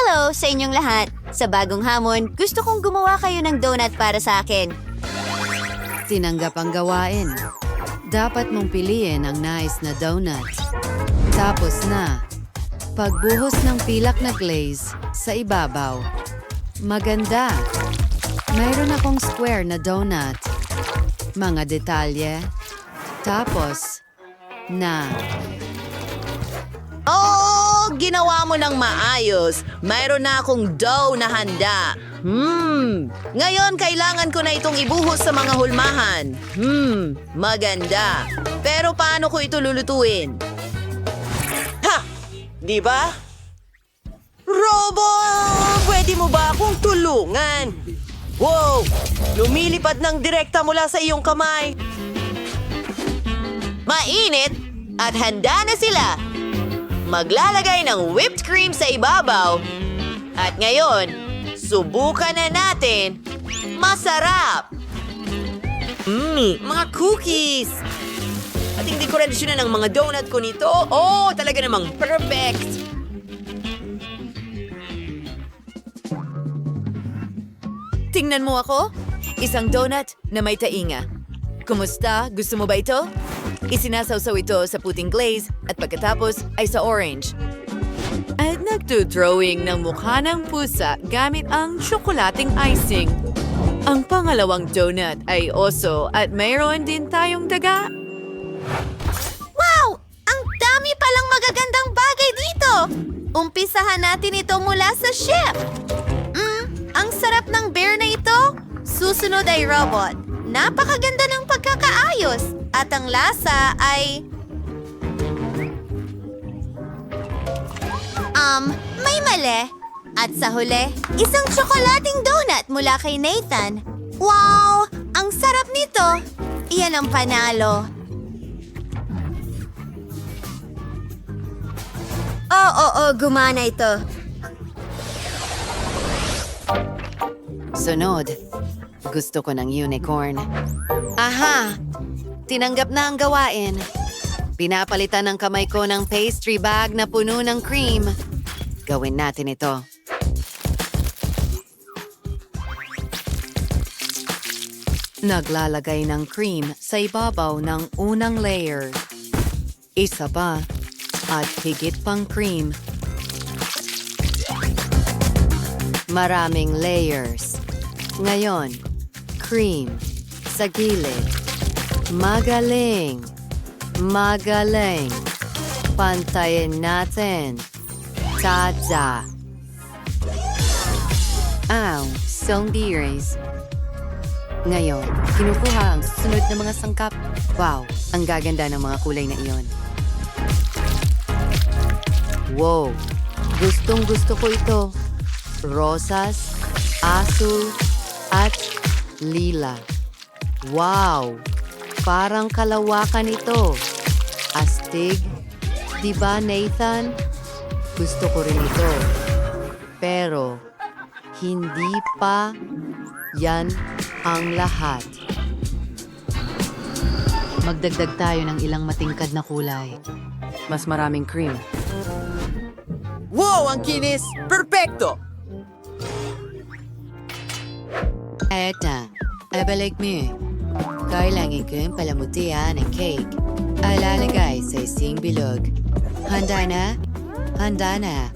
Hello sa inyong lahat! Sa bagong hamon, gusto kong gumawa kayo ng donut para sa akin. Tinanggap ang gawain. Dapat mong piliin ang nais na donut. Tapos na, pagbuhos ng pilak na glaze sa ibabaw. Maganda. Mayroon akong square na donut. Mga detalye. Tapos, na. Oh, ginawa mo ng maayos. Mayroon na akong dough na handa. Ngayon kailangan ko na itong ibuhos sa mga hulmahan. Maganda. Pero paano ko ito lulutuin? Ha! Di ba? Robo! Pwede mo ba akong tulungan? Wow! Lumilipad ng direkta mula sa iyong kamay. Mainit at handa na sila. Maglalagay ng whipped cream sa ibabaw. At ngayon, subukan na natin. Masarap! Mga cookies! At hindi ko tradisyonan ng mga donut ko nito. Oh, talaga namang perfect! Tingnan mo ako. Isang donut na may tainga. Kumusta? Gusto mo ba ito? Isinasawsaw ito sa puting glaze at pagkatapos ay sa orange. At nagdodrawing ng mukha ng pusa gamit ang tsokolating icing. Ang pangalawang donut ay oso at mayroon din tayong daga. Wow! Ang dami palang magagandang bagay dito! Umpisahan natin ito mula sa chef. Ang sarap ng bear na ito. Susunod ay robot. Napakaganda ng pagkakaayos. At ang lasa ay... may mali. At sa huli, isang tsokolating donut mula kay Nathan. Wow! Ang sarap nito. Iyan ang panalo. Oo, gumana ito. Sunod, gusto ko ng unicorn. Aha! Tinanggap na ang gawain. Pinapalitan ng kamay ko ng pastry bag na puno ng cream. Gawin natin ito. Naglalagay ng cream sa ibabaw ng unang layer. Isa pa at higit pang cream. Maraming layers. Ngayon, cream sa gilid. Magaling. Magaling. Pantayin natin. Tada. Sombiris. Ngayon, kinukuha ang susunod na mga sangkap. Wow, ang gaganda ng mga kulay na iyon. Wow, gustong-gusto ko ito. Rosas, asul, at lila. Wow, parang kalawakan ito. Astig, di ba Nathan? Gusto ko rin ito. Pero, hindi pa yan ang lahat. Magdagdag tayo ng ilang matingkad na kulay. Mas maraming cream. Wow, ang kinis! Perfecto! Eta, abalik mo. Kailangan kong palamutian ang cake. Alalagay sa isang bilog. Handa na? Handa na.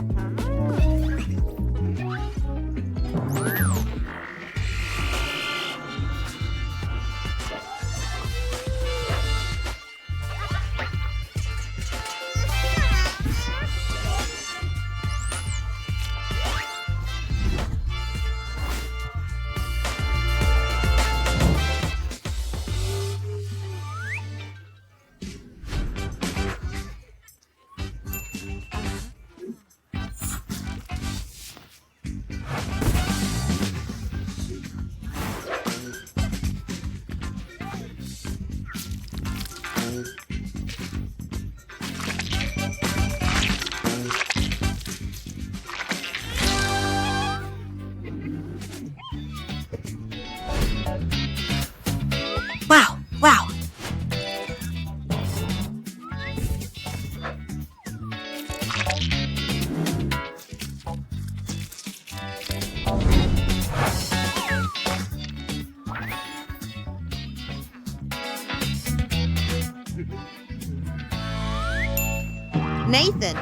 Nathan.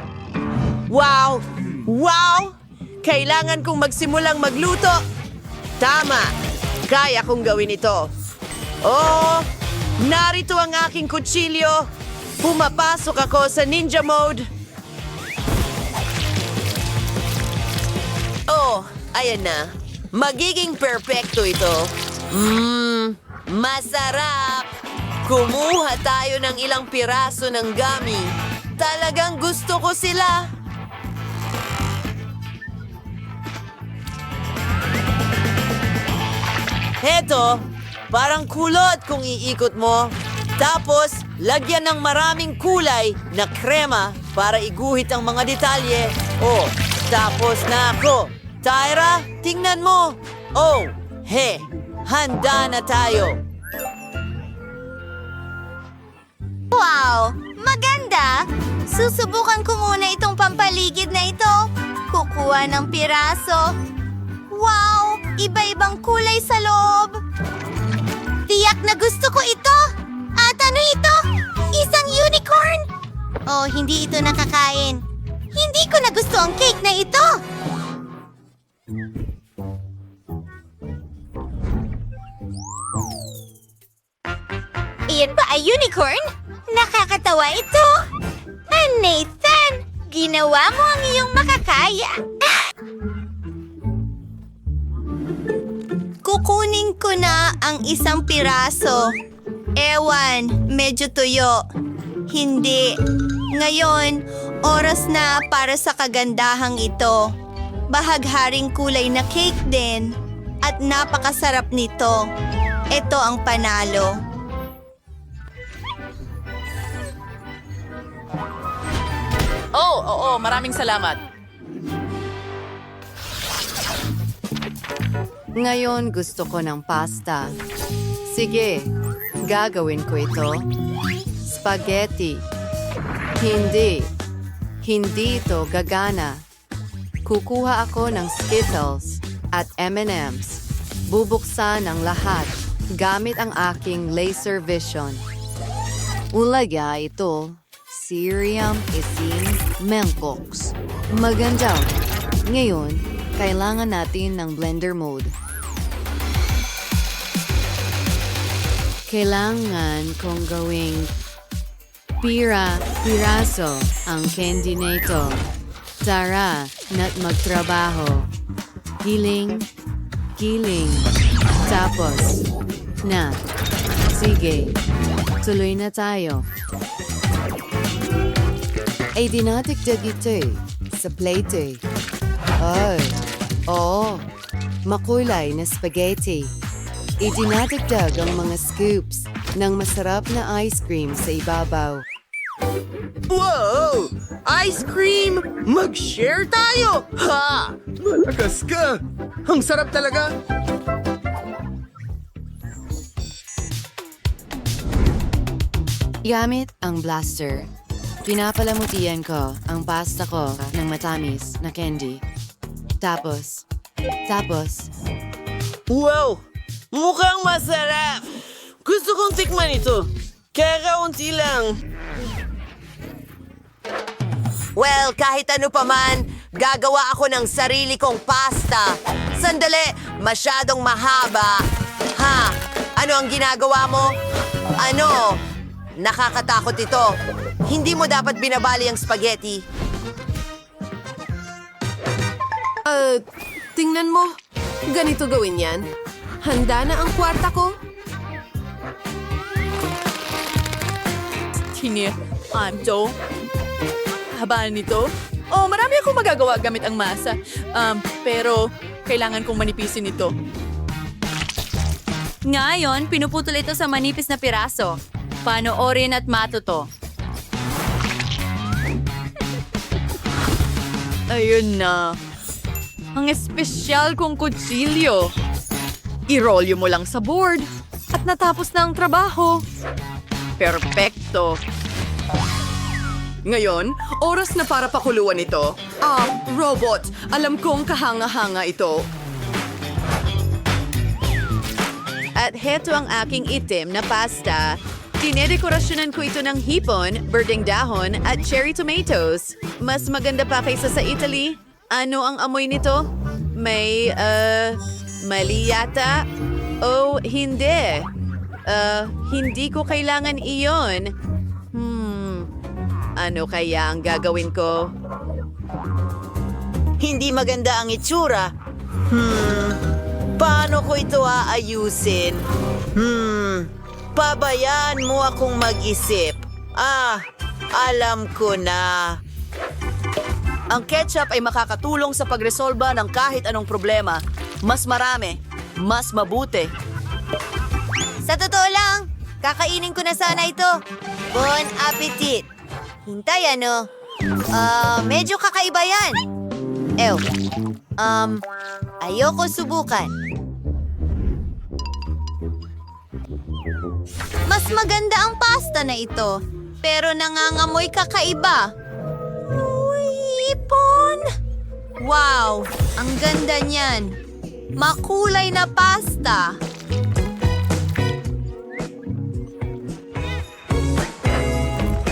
Wow! Wow! Kailangan kong magsimulang magluto. Tama! Kaya kong gawin ito. Oh! Narito ang aking kutsilyo. Pumapasok ako sa ninja mode. Oh, ayan na. Magiging perpekto ito. Masarap! Kumuha tayo ng ilang piraso ng gummy. Talagang gusto ko sila. Heto, parang kulot kung iikot mo. Tapos, lagyan ng maraming kulay na krema para iguhit ang mga detalye. Oh, tapos na ako. Tyra, tingnan mo. Oh, handa na tayo. Wow! Maganda! Susubukan ko muna itong pampaligid na ito. Kukuha ng piraso. Wow! Iba-ibang kulay sa loob. Tiyak na gusto ko ito! At ano ito? Isang unicorn? Oh, hindi ito nakakain. Hindi ko na gusto ang cake na ito! Iyan ba ay unicorn? Nakakatawa ito! Nathan! Ginawa mo ang iyong makakaya! Kukunin ko na ang isang piraso. Ewan, medyo tuyo. Hindi. Ngayon, oras na para sa kagandahang ito. Bahagharing kulay na cake din. At napakasarap nito. Ito ang panalo. Oo, maraming salamat. Ngayon gusto ko ng pasta. Sige, gagawin ko ito. Spaghetti. Hindi ito gagana. Kukuha ako ng Skittles at M&M's. Bubuksan ang lahat gamit ang aking laser vision. Ulaga ito. Siriam isin mangkoks. Maganda. Ngayon, kailangan natin ng blender mode. Kailangan kong gawing piraso ang candy na ito. Tara, na't magtrabaho. Giling. Tapos, na. Sige, tuloy na tayo. Ay dinatigdag ito sa plate. Makulay na spaghetti. Idinadagdag ang mga scoops ng masarap na ice cream sa ibabaw. Wow! Ice cream! Mag-share tayo! Ha! Malakas ka! Ang sarap talaga! Gamit ang blaster. Pinapalamutian ko ang pasta ko ng matamis na candy. Tapos, Wow! Mukhang masarap! Gusto kong tikman ito. Kaya kaunti lang. Well, kahit ano pa man, gagawa ako ng sarili kong pasta. Sandali, masyadong mahaba. Ha? Ano ang ginagawa mo? Ano? Nakakatakot ito. Hindi mo dapat binabali ang spaghetti. Tingnan mo. Ganito gawin yan. Handa na ang kwarta ko. Anto? Habaan nito? Oh, marami akong magagawa gamit ang masa. Pero kailangan kong manipisin ito. Ngayon, pinuputol ito sa manipis na piraso. Panoorin at matuto. Ayun na. Ang espesyal kong kutsilyo. I-rolyo mo lang sa board at natapos na ang trabaho. Perpekto. Ngayon, oras na para pakuluan ito. Robot, alam kong kahanga-hanga ito. At heto ang aking itim na pasta. Dinedekorasyonan ko ito ng hipon, berdeng dahon, at cherry tomatoes. Mas maganda pa kaysa sa Italy. Ano ang amoy nito? May, mali yata? Oh, hindi. Hindi ko kailangan iyon. Ano kaya ang gagawin ko? Hindi maganda ang itsura. Paano ko ito aayusin? Pabayaan mo akong mag-isip. Alam ko na. Ang ketchup ay makakatulong sa pagresolba ng kahit anong problema. Mas marami, mas mabuti. Sa totoo lang, kakainin ko na sana ito. Bon appetit! Hintay, ano? Medyo kakaiba yan. Ayoko subukan. Mas maganda ang pasta na ito, pero nangangamoy kakaiba. Hipon! Wow, ang ganda niyan. Makulay na pasta.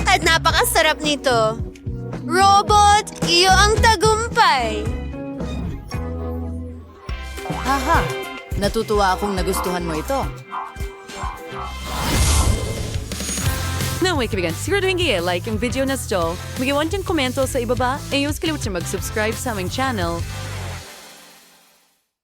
At napakasarap nito. Robot, iyo ang tagumpay. Haha, natutuwa akong nagustuhan mo ito. Naway kaibigan, siguraduhin kayo like ang video na ito. Mag-iwan dyan komento sa ibaba. Ayos kalimutan mag-subscribe sa aming channel.